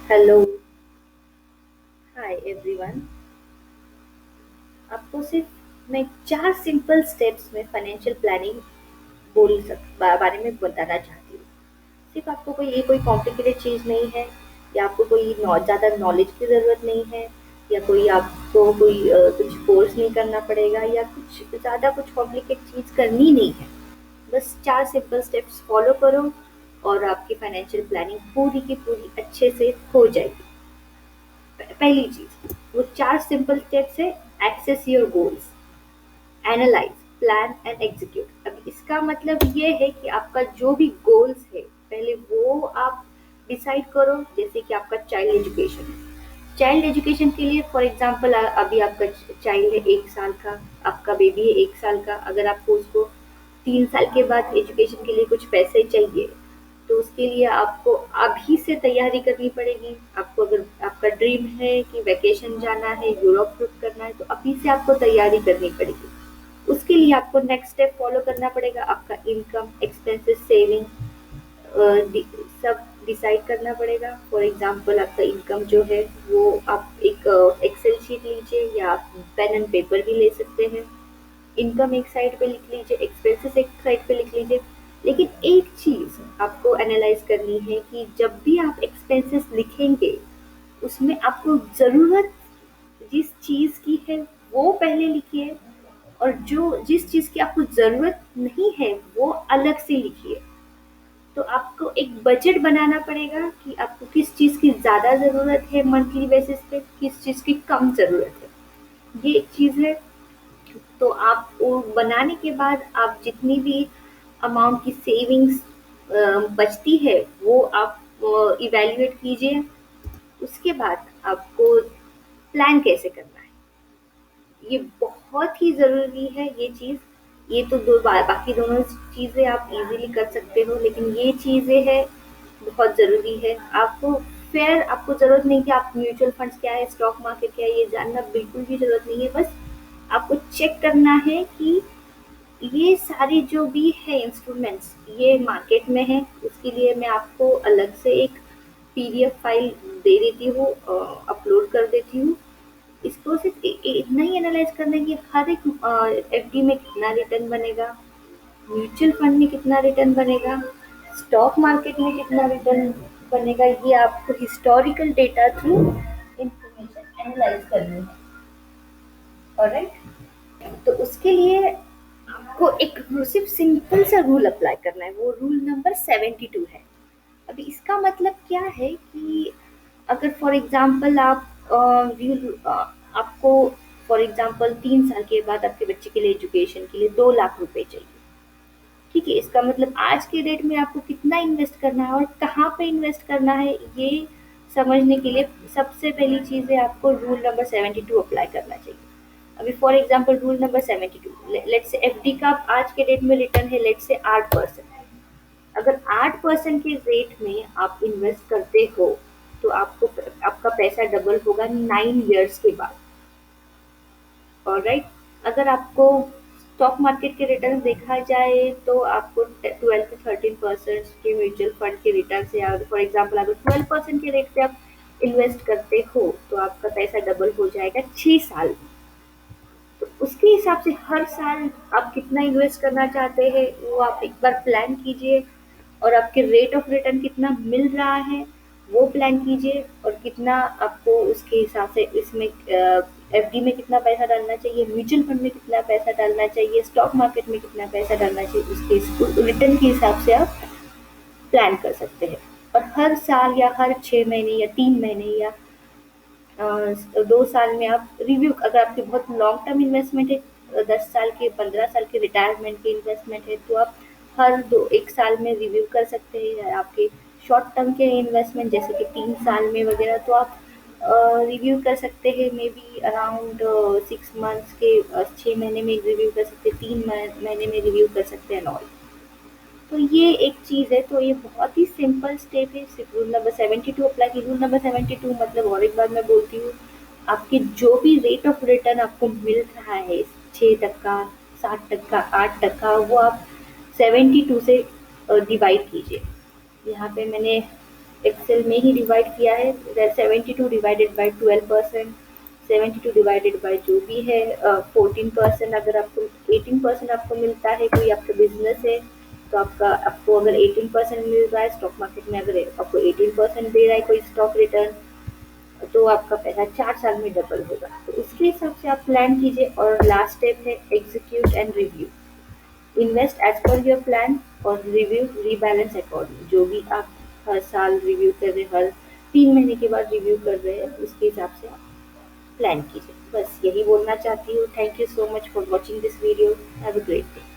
Hello. Hi everyone. आपको सिर्फ मैं 4 सिंपल स्टेप्स में फाइनेंशियल प्लानिंग बारे में बताना चाहती हूँ। सिर्फ आपको कोई कॉम्प्लिकेटेड चीज़ नहीं है, या आपको कोई ज़्यादा नॉलेज की ज़रूरत नहीं है, या कोई आपको कुछ कोर्स नहीं करना पड़ेगा, या कुछ ज़्यादा कुछ कॉम्प्लिकेट चीज़ करनी नहीं है। बस 4 सिंपल स्टेप्स फॉलो करो और आपकी फाइनेंशियल प्लानिंग पूरी की पूरी अच्छे से हो जाएगी। पहली चीज, वो 4 सिंपल स्टेप्स है। Access your goals, analyze, plan and execute. अब इसका मतलब ये है कि आपका जो भी गोल्स है, पहले वो आप डिसाइड करो। जैसे कि आपका चाइल्ड एजुकेशन है, चाइल्ड एजुकेशन के लिए फॉर एग्जांपल अभी आपका चाइल्ड है 1 साल का, आपका बेबी है 1 साल का। अगर आपको उसको 3 साल के बाद एजुकेशन के लिए कुछ पैसे चाहिए, तो उसके लिए आपको अभी से तैयारी करनी पड़ेगी। आपको अगर आपका ड्रीम है कि वैकेशन जाना है, यूरोप ट्रिप करना है, तो अभी से आपको तैयारी करनी पड़ेगी। उसके लिए आपको नेक्स्ट स्टेप फॉलो करना पड़ेगा। आपका इनकम, एक्सपेंसेस, सेविंग सब डिसाइड करना पड़ेगा। फॉर एग्जांपल आपका इनकम जो है, वो आप एक एक्सेल शीट लीजिए, या आप पेन एंड पेपर भी ले सकते हैं। इनकम एक साइड पे लिख लीजिए, एक्सपेंसेस एक साइड पे लिख लीजिए। लेकिन एक चीज आपको एनालाइज करनी है कि जब भी आप एक्सपेंसेस लिखेंगे, उसमें आपको जरूरत जिस चीज की है वो पहले लिखिए, और जो जिस चीज की आपको जरूरत नहीं है वो अलग से लिखिए। तो आपको एक बजट बनाना पड़ेगा कि आपको किस चीज की ज्यादा जरूरत है मंथली बेसिस पे, किस चीज की कम जरूरत है। ये एक चीज है। तो आप वो बनाने के बाद आप जितनी भी अमाउंट की सेविंग्स बचती है, वो आप इवेल्युएट कीजिए। उसके बाद आपको प्लान कैसे करना है, ये बहुत ही ज़रूरी है ये चीज़। ये तो बाकी दोनों चीज़ें आप इजीली कर सकते हो, लेकिन ये चीज़ें हैं, बहुत ज़रूरी है आपको। फिर आपको ज़रूरत नहीं कि आप म्यूचुअल फंड्स क्या है, स्टॉक मार्केट क्या है, ये जानना बिल्कुल भी ज़रूरत नहीं है। बस आपको चेक करना है कि ये सारे जो भी है इंस्ट्रूमेंट्स, ये मार्केट में है। उसके लिए मैं आपको अलग से एक पीडीएफ फाइल दे देती हूँ, अपलोड कर देती हूँ। इसको सिर्फ इतना ही एनालाइज करना है कि हर एक एफडी में कितना रिटर्न बनेगा, म्यूचुअल फंड में कितना रिटर्न बनेगा, स्टॉक मार्केट में कितना रिटर्न बनेगा। ये आपको historical data through information analyse करनी है। ऑलराइट। तो उसके लिए आपको एक सिर्फ सिंपल सा रूल अप्लाई करना है। वो रूल नंबर 72 है। अभी इसका मतलब क्या है कि अगर फॉर एग्जांपल आपको फॉर एग्जांपल 3 साल के बाद आपके बच्चे के लिए एजुकेशन के लिए 2 लाख रुपए चाहिए। ठीक है, इसका मतलब आज के डेट में आपको कितना इन्वेस्ट करना है और कहाँ पे इन्वेस्ट करना है, ये समझने के लिए सबसे पहली चीज़ है आपको रूल नंबर 72 अप्लाई करना चाहिए। अभी for example rule number 72, let's say FD का आज के डेट में रिटर्न है लेट्स से 8%। अगर 8% के रेट में आप इन्वेस्ट करते हो, तो आपको आपका पैसा डबल होगा 9 इयर्स के बाद। ऑलराइट। अगर आपको स्टॉक मार्केट के रिटर्न देखा जाए, तो आपको 12 से 13% के म्यूचुअल फंड के रिटर्न से, फॉर एग्जाम्पल अगर 12% के रेट से आप इन्वेस्ट करते हो, तो आपका पैसा डबल हो जाएगा 6 साल में। तो उसके हिसाब से हर साल आप कितना इन्वेस्ट करना चाहते हैं, वो आप एक बार प्लान कीजिए। और आपके रेट ऑफ रिटर्न कितना मिल रहा है, वो प्लान कीजिए। और कितना आपको उसके हिसाब से इसमें एफडी में कितना पैसा डालना चाहिए, म्यूचुअल फंड में कितना पैसा डालना चाहिए, स्टॉक मार्केट में कितना पैसा डालना चाहिए, उसके रिटर्न के हिसाब से आप प्लान कर सकते हैं। और हर साल या हर 6 महीने या 3 महीने या 2 साल में आप रिव्यू, अगर आपके बहुत लॉन्ग टर्म इन्वेस्टमेंट है, 10 साल के 15 साल के रिटायरमेंट की इन्वेस्टमेंट है, तो आप हर 1 साल में रिव्यू कर सकते हैं। या आपके शॉर्ट टर्म के इन्वेस्टमेंट जैसे कि 3 साल में वगैरह, तो आप रिव्यू कर सकते हैं। मे बी अराउंड 6 मंथ्स के 6 महीने में रिव्यू कर सकते हैं, 3 महीने में रिव्यू कर सकते हैं ऑल। तो ये एक चीज़ है। तो ये बहुत ही सिंपल स्टेप है। सिर्फ रूल नंबर 72 अप्लाई की। रूल नंबर 72 मतलब, और एक बार मैं बोलती हूँ, आपके जो भी रेट ऑफ रिटर्न आपको मिल रहा है, 6%, 7%, 8%, वो आप 72 से डिवाइड कीजिए। यहाँ पे मैंने एक्सेल में ही डिवाइड किया है। 72 डिवाइडेड बाय 12%, 72 डिवाइडेड बाय जो भी है 14%। अगर आपको 18% आपको मिलता है, कोई आपका बिजनेस है तो आपको अगर 18% मिल रहा है स्टॉक मार्केट में, अगर आपको 18% दे रहा है कोई स्टॉक रिटर्न, तो आपका पैसा 4 साल में डबल होगा। तो उसके हिसाब से आप प्लान कीजिए। और लास्ट स्टेप है execute and review. Invest as per your plan और रिव्यू रीबैलेंस अकॉर्डिंग। जो भी आप हर साल रिव्यू कर रहे हैं, हर 3 महीने के बाद रिव्यू कर रहे हैं, उसके हिसाब से आप प्लान कीजिए। बस यही बोलना चाहती हूँ। Thank you so much for watching this video. Have a great day.